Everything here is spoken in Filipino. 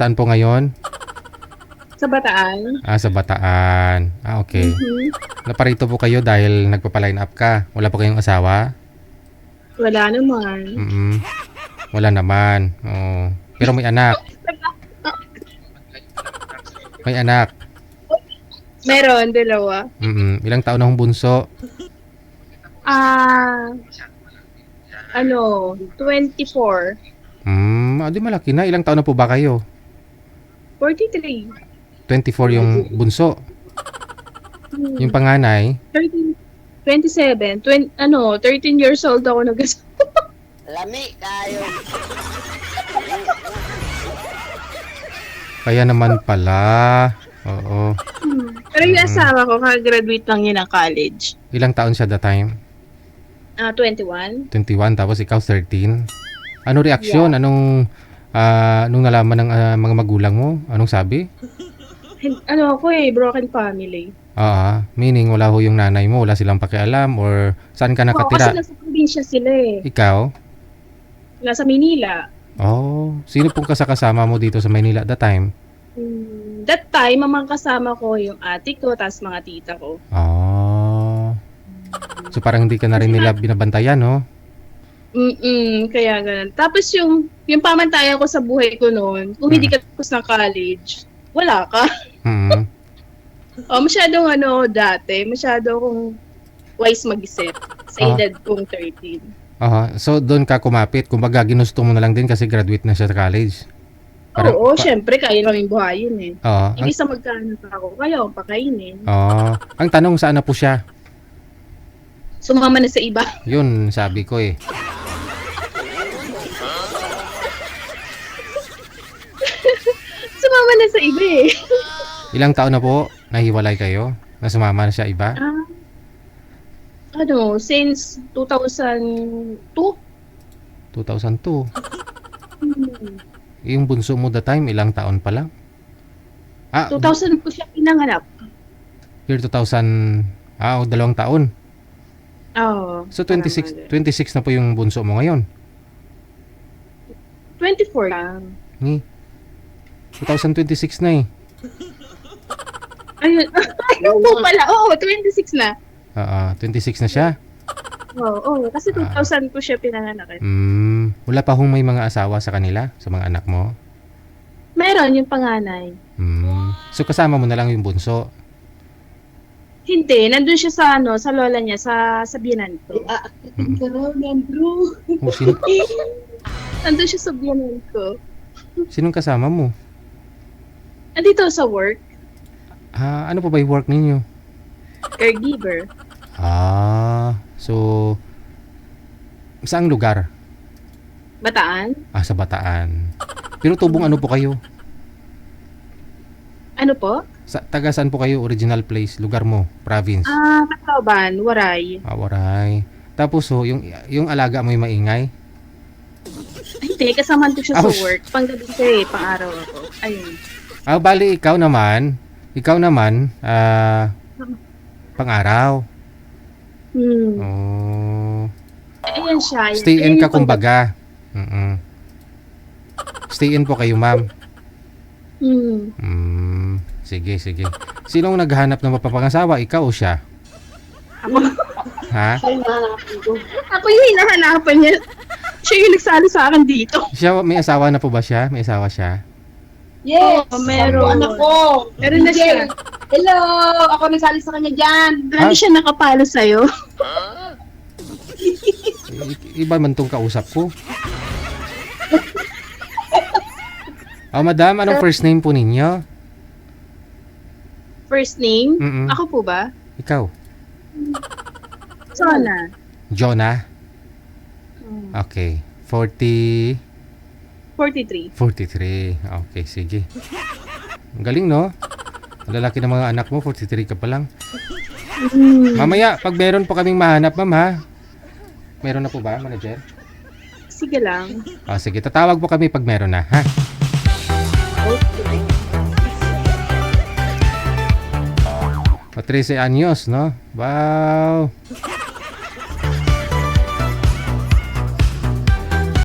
Saan po ngayon? Sa Bataan. Sa Bataan. Okay. Naparito po kayo dahil nagpapaline up ka. Wala po kayong asawa? Wala naman. Wala naman. Oh. Pero may anak. May anak. Meron, dalawa. Ilang taon na hong bunso? 24. Di malaki na. Ilang taon na po ba kayo? 43. 24 yung bunso. Yung panganay? 27. 13 years old ako Lami kayo. Kaya naman pala. Oo. Pero yung asawa ko, kakagraduate lang yun ng college. Ilang taon siya that time? 21. 21, tapos ikaw 13. Ano reaksyon? Yeah. Nung nalaman ng mga magulang mo? Anong sabi? Broken family. Meaning wala ho yung nanay mo, wala silang pakialam, or saan ka nakatira? Kasi nasa probinsya sila eh. Ikaw? Nasa Manila. Sino pong kasama mo dito sa Manila that time? That time, mamang kasama ko yung ate ko, tas mga tita ko. So parang hindi ka na rin nila binabantayan, no? Kaya ganun. Tapos yung pamantayan ko sa buhay ko noon, kung hindi ka tapos ng college, wala ka. Masyadong dati, masyado akong wise mag-isip sa edad kong 13. So doon ka kumapit, kumbaga ginusto mo na lang din kasi graduate na siya sa college. Syempre, kaya kaming buhayin eh. Hindi sa magkaanak ako, kaya akong pakainin. Ang tanong, saan na po siya? Sumama na sa iba. Yun, sabi ko eh. Sumama na sa iba eh. Ilang taon na po nahiwalay kayo? Na sumama na siya iba? Since 2002. 2002? Yung bunso mo that time, ilang taon pa lang? 2000 ko siya pinanganap. Year 2000, 2 taon. So 26 na po yung bunso mo ngayon? 24 lang. 2026 na eh. Ayun po pala. 26 na. 26 na siya? Kasi 2000 ko siya pinanganak. Wala pa hong may mga asawa sa kanila, sa mga anak mo? Meron, yung panganay. So kasama mo na lang yung bunso? Hindi, nandun siya sa lola niya, sa biyanan ko. Nandun siya sa biyanan ko. Sinong kasama mo? Andito sa work. Ano pa ba yung work ninyo? Caregiver. So saang lugar? Bataan. Sa Bataan. Pero tubong ano po kayo? Ano po? Taga saan po kayo? Original place, lugar mo, province? Tacloban, Waray. Waray. Tapos yung alaga mo yung maingay? Hindi, kasama ko siya sa work. Panggabi siya pang-araw ako. Ayun. Bali, ikaw naman, pang-araw. Ayan siya. Stay in ka kumbaga. Stay in po kayo, ma'am. Sige. Sinong naghahanap ng mapapangasawa? Ikaw o siya? Ako. Ha? Ako yung hinahanapan niya. Siya yung nagsali sa akin dito. Siya, may asawa na po ba siya? May asawa siya? Yes! Meron. Anak ko! Meron na siya. Hello! Ako nagsali sa kanya dyan. Hindi siya nakapalo sa'yo. Iba man tong kausap ko. Madam, anong first name po ninyo? First name? Ako po ba? Ikaw? Jonah? Okay. 43. Okay, sige. Ang galing, no? Ang lalaki ng mga anak mo, 43 ka pa lang. Mamaya, pag meron po kaming mahanap, ma'am, ha? Meron na po ba, manager? Sige lang. Sige, tatawag po kami pag meron na, ha? Okay. 13 anyos, no? Wow!